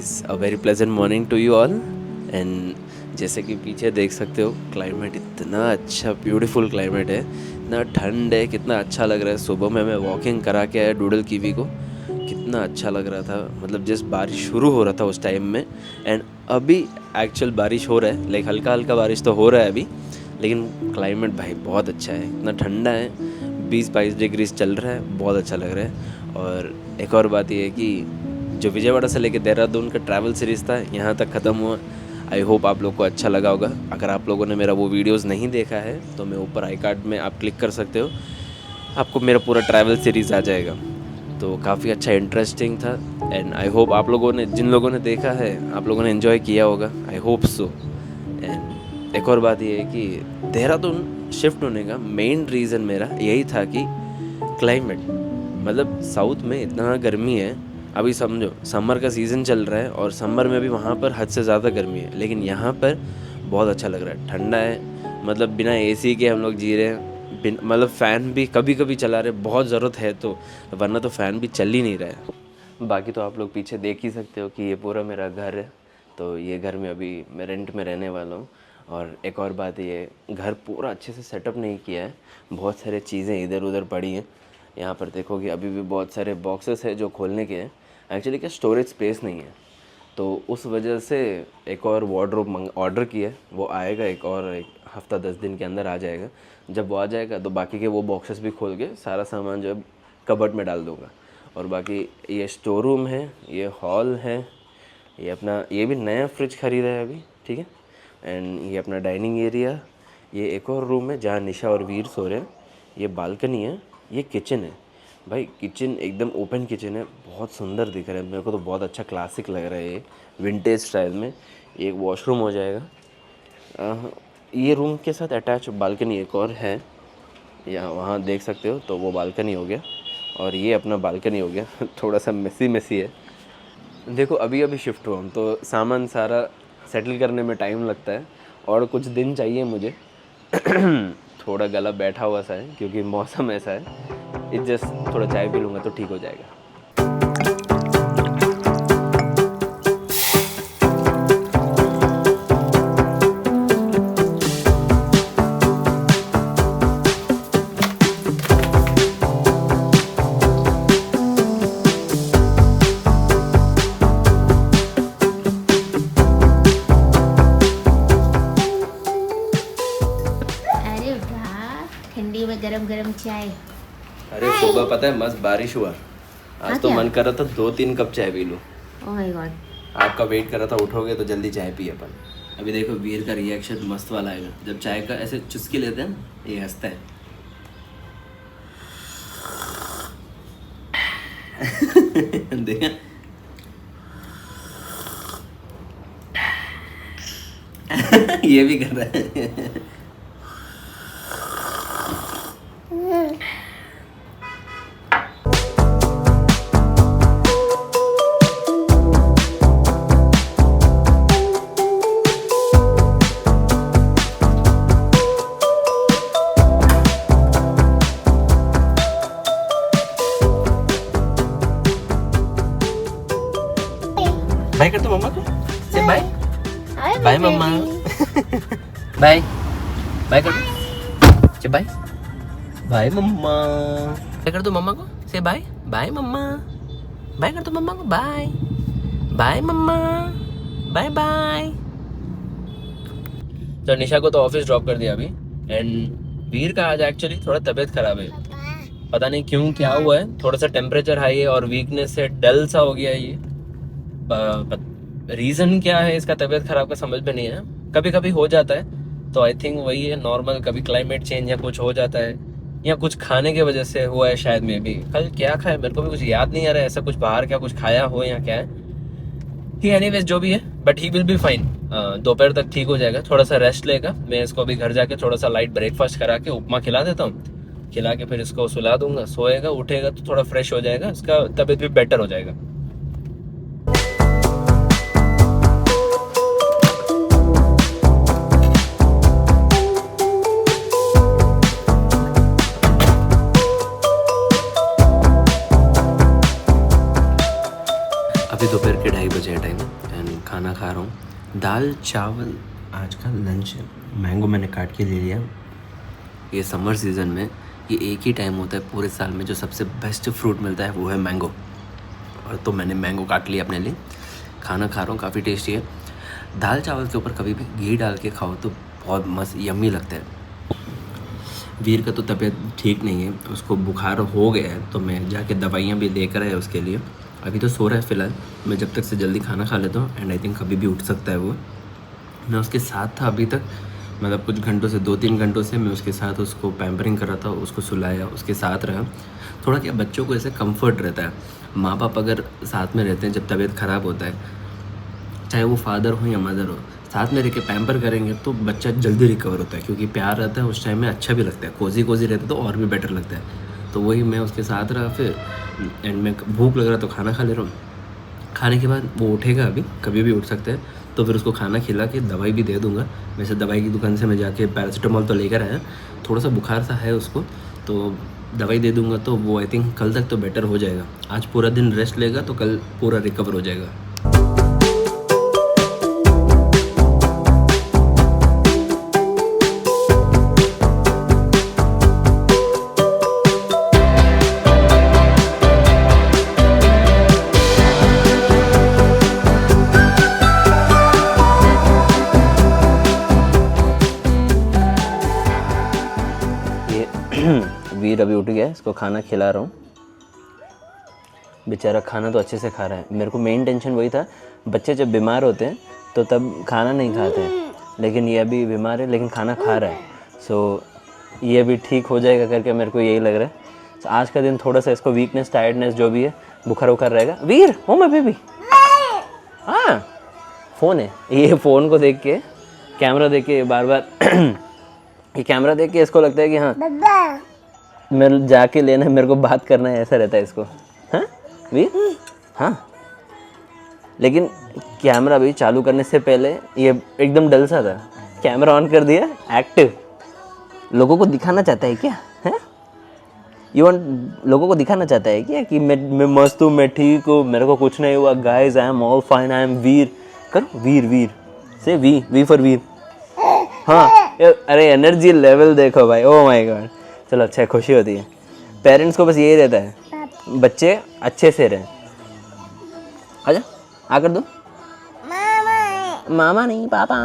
Guys, a very pleasant morning to you all. And जैसे कि पीछे देख सकते हो, क्लाइमेट इतना अच्छा ब्यूटीफुल क्लाइमेट है, इतना ठंड है, कितना अच्छा लग रहा है। सुबह में मैं वॉकिंग करा के आया डूडल कीवी को, कितना अच्छा लग रहा था। मतलब जिस बारिश शुरू हो रहा था उस टाइम में, एंड अभी एक्चुअल बारिश हो रहा है, लाइक हल्का हल्का बारिश तो हो रहा है अभी, लेकिन क्लाइमेट भाई बहुत अच्छा है, इतना ठंडा है, 20-22 डिग्रीज चल रहा है, बहुत अच्छा लग रहा है। और एक और बात ये है कि जो विजयवाड़ा से लेके देहरादून का ट्रैवल सीरीज़ था, यहाँ तक ख़त्म हुआ। आई होप आप लोग को अच्छा लगा होगा। अगर आप लोगों ने मेरा वो वीडियोस नहीं देखा है तो मैं ऊपर आई कार्ड में आप क्लिक कर सकते हो, आपको मेरा पूरा ट्रैवल सीरीज़ आ जाएगा। तो काफ़ी अच्छा इंटरेस्टिंग था, एंड आई होप आप लोगों ने, जिन लोगों ने देखा है, आप लोगों ने एंजॉय किया होगा, आई होप सो। एंड एक और बात ये है कि देहरादून शिफ्ट होने का मेन रीज़न मेरा यही था कि क्लाइमेट, मतलब साउथ में इतना गर्मी है, अभी समझो समर का सीज़न चल रहा है और समर में भी वहाँ पर हद से ज़्यादा गर्मी है, लेकिन यहाँ पर बहुत अच्छा लग रहा है, ठंडा है। मतलब बिना एसी के हम लोग जी रहे हैं, मतलब फ़ैन भी कभी कभी चला रहे, बहुत ज़रूरत है तो, वरना तो फ़ैन भी चल ही नहीं रहा है। बाकी तो आप लोग पीछे देख ही सकते हो कि ये पूरा मेरा घर है। तो ये घर में अभी मैं रेंट में रहने वाला हूँ। और एक और बात, ये घर पूरा अच्छे से सेटअप नहीं किया है, बहुत सारे चीज़ें इधर उधर पड़ी हैं। यहाँ पर देखोगे अभी भी बहुत सारे बॉक्सेस हैं जो खोलने के हैं, एक्चुअली क्या स्टोरेज स्पेस नहीं है, तो उस वजह से एक और वार्डरोब ऑर्डर किया है, वो आएगा एक और एक हफ्ता 10 दिन के अंदर आ जाएगा। जब वो आ जाएगा तो बाकी के वो बॉक्सेस भी खोल के सारा सामान जो है कबर्ड में डाल दूँगा। और बाकी ये स्टोर रूम है, ये हॉल है, ये अपना, ये भी नया फ्रिज ख़रीदा है अभी, ठीक है। एंड ये अपना डाइनिंग एरिया, ये एक और रूम है जहाँ निशा और वीर सो रहे हैं, ये बालकनी है, ये किचन है। भाई किचन एकदम ओपन किचन है, बहुत सुंदर दिख रहा है, मेरे को तो बहुत अच्छा क्लासिक लग रहा है ये, विंटेज स्टाइल में। एक वॉशरूम हो जाएगा, ये रूम के साथ अटैच बालकनी एक और है, यहाँ वहाँ देख सकते हो, तो वो बालकनी हो गया। और ये अपना बालकनी हो गया थोड़ा सा मेसी है। देखो अभी अभी शिफ्ट हुआ हूँ तो सामान सारा सेटल करने में टाइम लगता है, और कुछ दिन चाहिए मुझे थोड़ा गला बैठा हुआ सा है क्योंकि मौसम ऐसा है। इस जस्ट थोड़ा चाय पी लूँगा तो ठीक हो जाएगा। अरे वाह, ठंडी में गरम गरम चाय। अरे सुबह पता है मस्त बारिश हुआ, आज तो क्या? मन कर रहा था 2-3 कप चाय पी लूँ। Oh my God. आपका वेट कर रहा था, उठोगे तो जल्दी चाय पिए अपन। अभी देखो वीर का रिएक्शन मस्त वाला आएगा, जब चाय का ऐसे चुस्की लेते हैं ना, ये हंसता है देखा? ये भी कर रहा है बाय कर दो मम्मा को, से बाय बाय मम्मा बाय बाय कर दो, से बाय बाय मम्मा, बाय कर दो मम्मा को, से बाय बाय मम्मा, बाय कर दो मम्मा को, बाय बाय मम्मा, बाय बाय। तो निशा को तो ऑफिस ड्रॉप कर दिया अभी, एंड वीर का आज एक्चुअली थोड़ा तबीयत खराब है, पता नहीं क्यों, क्या हुआ है, थोड़ा सा टेम्परेचर हाई है और वीकनेस से डल सा हो गया है ये। रीज़न क्या है इसका तबीयत ख़राब का समझ में नहीं है, कभी कभी हो जाता है, तो आई थिंक वही है नॉर्मल, कभी क्लाइमेट चेंज या कुछ हो जाता है, या कुछ खाने की वजह से हुआ है शायद। में भी कल क्या खाया मेरे को भी कुछ याद नहीं आ रहा है, ऐसा कुछ बाहर क्या कुछ खाया हो या क्या है, ठीक है। एनीवेज जो भी है, but he will be fine, दोपहर तक ठीक हो जाएगा, थोड़ा सा रेस्ट लेगा। मैं इसको अभी घर जाके थोड़ा सा लाइट ब्रेकफास्ट करा के उपमा खिला देता हूँ, खिला के फिर इसको सुला दूंगा, सोएगा, उठेगा तो थोड़ा फ्रेश हो जाएगा, इसका तबीयत भी बेटर हो जाएगा। अभी दोपहर के 2:30 बजे है टाइम, दाल चावल आज का लंच है। मैंगो मैंने काट के ले लिया। ये समर सीज़न में ये एक ही टाइम होता है पूरे साल में जो सबसे बेस्ट फ्रूट मिलता है, वो है मैंगो। और तो मैंने मैंगो काट लिया अपने लिए, खाना खा रहा हूँ, काफ़ी टेस्टी है। दाल चावल के ऊपर कभी भी घी डाल के खाओ तो बहुत मस्त यम्मी लगता है। वीर का तो तबीयत ठीक नहीं है, उसको बुखार हो गया है, तो मैं जाके दवाइयाँ भी लेकर आया उसके लिए। अभी तो सो रहा है फ़िलहाल। मैं जब तक से जल्दी खाना खा लेता हूँ, एंड आई थिंक कभी भी उठ सकता है वो। मैं उसके साथ था अभी तक, मतलब कुछ घंटों से 2-3 घंटों से मैं उसके साथ उसको पैम्परिंग कर रहा था, उसको सुलाया, उसके साथ रहा। थोड़ा क्या बच्चों को ऐसे कंफर्ट रहता है, माँ बाप अगर साथ में रहते हैं जब तबीयत ख़राब होता है, चाहे वो फादर हो या मदर हो, साथ में रह के पैम्पर करेंगे तो बच्चा जल्दी रिकवर होता है, क्योंकि प्यार रहता है उस टाइम में, अच्छा भी लगता है। कोजी कोजी रहता है तो और भी बेटर लगता है। तो वही मैं उसके साथ रहा फिर, एंड में भूख लग रहा तो खाना खा ले रहा हूँ। खाने के बाद वो उठेगा, अभी कभी भी उठ सकता है, तो फिर उसको खाना खिला के दवाई भी दे दूँगा। वैसे दवाई की दुकान से मैं जाके पैरासीटामोल तो लेकर आया, थोड़ा सा बुखार सा है उसको, तो दवाई दे दूँगा तो वो आई थिंक कल तक तो बेटर हो जाएगा। आज पूरा दिन रेस्ट लेगा तो कल पूरा रिकवर हो जाएगा। वीर अभी उठ गया, इसको खाना खिला रहा हूँ। बेचारा खाना तो अच्छे से खा रहा है। मेरे को मेन टेंशन वही था, बच्चे जब बीमार होते हैं तो तब खाना नहीं खाते हैं, लेकिन ये अभी बीमार है लेकिन खाना खा रहा है। सो ये अभी ठीक हो जाएगा करके मेरे को यही लग रहा है। तो आज का दिन थोड़ा सा इसको वीकनेस, टायर्डनेस जो भी है, बुखार उखार रहेगा। वीर हो मैं बेबी, हाँ फ़ोन है, ये फ़ोन को देख के, कैमरा देख के बार बार ये कैमरा देख के इसको लगता है कि हाँ मेरे जाके लेना है, मेरे को बात करना है, ऐसा रहता है इसको। हाँ वीर, हाँ। लेकिन कैमरा भी चालू करने से पहले ये एकदम डल सा था, कैमरा ऑन कर दिया, एक्टिव। लोगों को दिखाना चाहता है क्या? है लोगों को दिखाना चाहता है क्या कि मैं मस्त हूँ, मैं ठीक हूँ, मेरे को कुछ नहीं हुआ, guys I am all fine, I am Veer. करो वीर, वीर से वी फॉर वीर। हाँ अरे एनर्जी लेवल देखो भाई, ओ माय गॉड। चलो अच्छा है, खुशी होती है। पेरेंट्स को बस यही रहता है बच्चे अच्छे से रहें। आजा आकर दो, मामा नहीं पापा।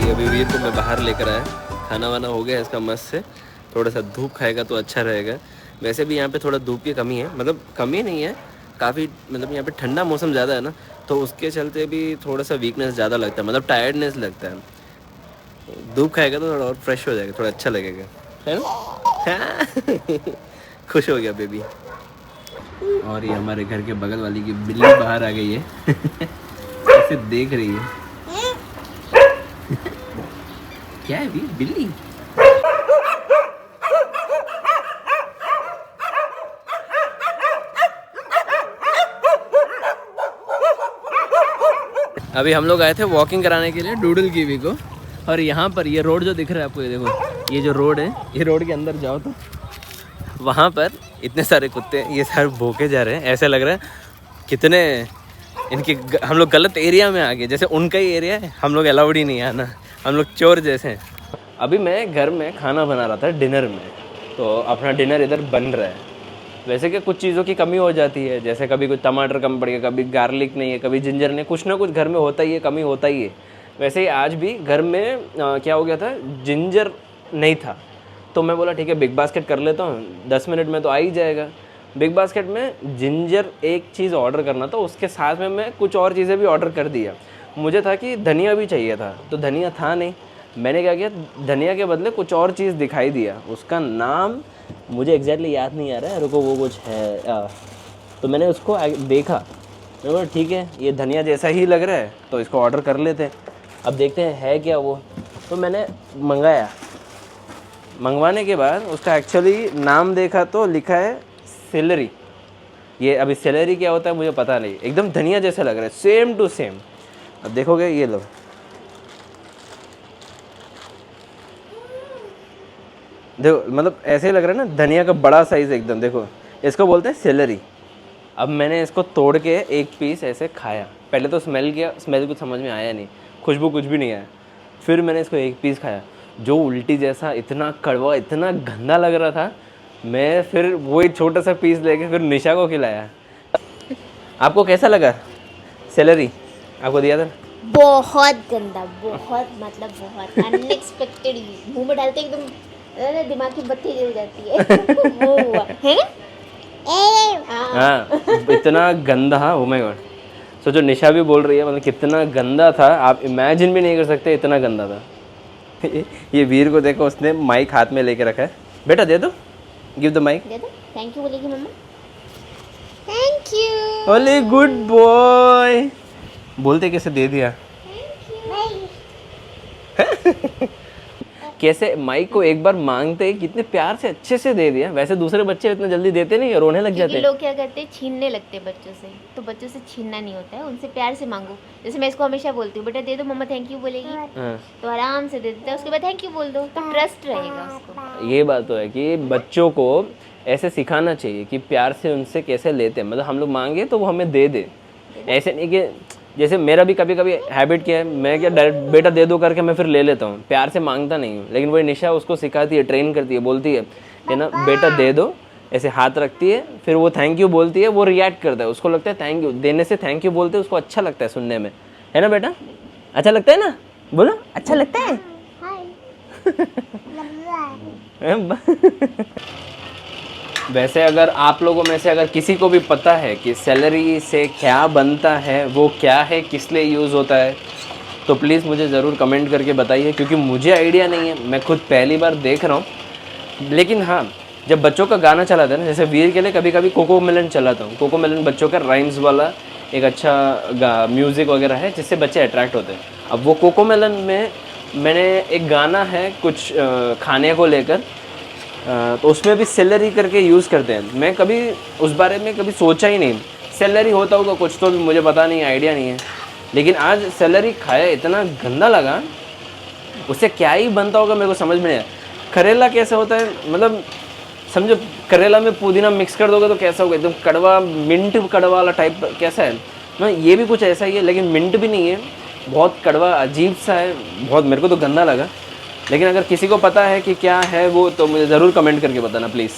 अभी वीर को मैं बाहर लेकर आया, खाना वाना हो गया इसका मस्त से। थोड़ा सा धूप खाएगा तो अच्छा रहेगा। वैसे भी यहाँ पे थोड़ा धूप की कमी है, मतलब कमी नहीं है काफ़ी, मतलब यहाँ पे ठंडा मौसम ज़्यादा है ना, तो उसके चलते भी थोड़ा सा वीकनेस ज़्यादा लगता है, मतलब टायर्डनेस लगता है। धूप खाएगा तो थोड़ा और फ्रेश हो जाएगा, थोड़ा अच्छा लगेगा, है ना? खुश हो गया बेबी। और ये हमारे घर के बगल वाली की बिल्ली बाहर आ गई है ऐसे देख रही है। क्या है बिल्ली? अभी हम लोग आए थे वॉकिंग कराने के लिए डूडल कीवी को, और यहाँ पर ये रोड जो दिख रहा है आपको, ये देखो, ये जो रोड है, ये रोड के अंदर जाओ तो वहाँ पर इतने सारे कुत्ते, ये सारे भूखे जा रहे हैं। ऐसे लग रहा है कितने इनके हम लोग गलत एरिया में आ गए, जैसे उनका ही एरिया है, हम लोग अलाउड ही नहीं आना, हम लोग चोर जैसे हैं। अभी मैं घर में खाना बना रहा था डिनर में, तो अपना डिनर इधर बन रहा है। वैसे कि कुछ चीज़ों की कमी हो जाती है, जैसे कभी कुछ टमाटर कम पड़ गया, कभी गार्लिक नहीं है, कभी जिंजर नहीं, कुछ ना कुछ घर में होता ही है, कमी होता ही है। वैसे ही आज भी घर में क्या हो गया था, जिंजर नहीं था, तो मैं बोला ठीक है बिग बास्केट कर लेता हूँ, 10 मिनट में तो आ ही जाएगा। बिग बास्केट में जिंजर एक चीज़ ऑर्डर करना था, उसके साथ में मैं कुछ और चीज़ें भी ऑर्डर कर दिया। मुझे था कि धनिया भी चाहिए था, तो धनिया था नहीं। मैंने क्या किया, धनिया के बदले कुछ और चीज़ दिखाई दिया, उसका नाम मुझे एग्जैक्टली याद नहीं आ रहा है, रुको वो कुछ है। तो मैंने उसको देखा, मैं बोला ठीक है ये धनिया जैसा ही लग रहा है, तो इसको ऑर्डर कर लेते हैं, अब देखते हैं है क्या वो। तो मैंने मंगाया, मंगवाने के बाद उसका एक्चुअली नाम देखा तो लिखा है सेलरी। ये अभी सेलरी क्या होता है मुझे पता नहीं, एकदम धनिया जैसा लग रहा है, सेम टू सेम। अब देखोगे, ये लो, देखो मतलब ऐसे ही लग रहा है ना, धनिया का बड़ा साइज़ एकदम। देखो इसको बोलते हैं सेलरी। अब मैंने इसको तोड़ के एक पीस ऐसे खाया, पहले तो स्मेल किया, स्मेल कुछ समझ में आया नहीं, खुशबू कुछ भी नहीं आया। फिर मैंने इसको एक पीस खाया, जो उल्टी जैसा, इतना कड़वा, इतना गंदा लग रहा था। मैं फिर वही छोटा सा पीस लेके फिर निशा को खिलाया। आपको कैसा लगा सेलरी? आपको दिया था ना? बहुत गंदा, बहुत मतलब बहुत अनएक्सपेक्टेड। मुंह में डालते एकदम दिमाग की बत्ती जल जाती है। वो हुआ है। हाँ इतना गंदा, ओ माय गॉड। सो जो निशा भी बोल रही है, मतलब कितना गंदा था, आप इमेजिन भी नहीं कर सकते, इतना गंदा था। ये वीर को देखो, उसने माइक हाथ में लेके रखा है। बेटा दे दो, गिव द माइक। दे दो। थैंक यू बोलेगी मम्मा। Thank you. ओले गुड बॉय। बोलते कैसे दे दिया। कैसे माइक को एक बार मांगते कितने प्यार से अच्छे से दे दिया। वैसे दूसरे बच्चे इतना जल्दी देते नहीं, रोने लग जाते। लोग क्या करते हैं, छीनने लगते हैं बच्चों से। तो बच्चों से छीनना नहीं होता है, उनसे प्यार से मांगो। जैसे मैं इसको हमेशा बोलती हूँ, बेटा दे दो, मम्मा थैंक यू बोलेगी। तो आराम से दे देता है, उसके बाद थैंक यू बोल दो, तो ट्रस्ट रहेगा उसको। ये बात तो है कि बच्चों को ऐसे सिखाना चाहिए कि प्यार से उनसे कैसे लेते हैं। मतलब हम लोग मांगे तो वो हमें दे दे, ऐसे नहीं कि जैसे मेरा भी कभी कभी हैबिट क्या है, मैं क्या डायरेक्ट बेटा दे दो करके मैं फिर ले लेता हूँ, प्यार से मांगता नहीं हूँ। लेकिन वही निशा उसको सिखाती है, ट्रेन करती है, बोलती है ना बेटा दे दो, ऐसे हाथ रखती है, फिर वो थैंक यू बोलती है, वो रिएक्ट करता है, उसको लगता है थैंक यू देने से, थैंक यू बोलते हैं उसको अच्छा लगता है सुनने में, है ना बेटा? अच्छा लगता है ना? बोलो अच्छा लगता है। वैसे अगर आप लोगों में से अगर किसी को भी पता है कि सेलरी से क्या बनता है, वो क्या है, किस लिए यूज़ होता है, तो प्लीज़ मुझे ज़रूर कमेंट करके बताइए, क्योंकि मुझे आइडिया नहीं है, मैं खुद पहली बार देख रहा हूँ। लेकिन हाँ, जब बच्चों का गाना चलाता है ना, जैसे वीर के लिए कभी कभी कोको मेलन चलाता हूँ। कोको मेलन बच्चों का राइम्स वाला एक अच्छा म्यूज़िक वगैरह है, जिससे बच्चे अट्रैक्ट होते हैं। अब वो कोको मेलन में मैंने एक गाना है कुछ खाने को लेकर, तो उसमें भी सेलरी करके यूज़ करते हैं। मैं कभी उस बारे में कभी सोचा ही नहीं, सेलरी होता होगा कुछ तो भी मुझे पता नहीं, आइडिया नहीं है। लेकिन आज सेलरी खाया, इतना गंदा लगा, उससे क्या ही बनता होगा मेरे को समझ में नहीं आया। करेला कैसे होता है, मतलब समझो करेला में पुदीना मिक्स कर दोगे तो कैसा होगा, एकदम कड़वा, मिंट कड़वा वाला टाइप कैसा है ना, ये भी कुछ ऐसा ही है, लेकिन मिंट भी नहीं है, बहुत कड़वा अजीब सा है, बहुत मेरे को तो गंदा लगा। लेकिन अगर किसी को पता है कि क्या है वो, तो मुझे ज़रूर कमेंट करके बताना प्लीज़।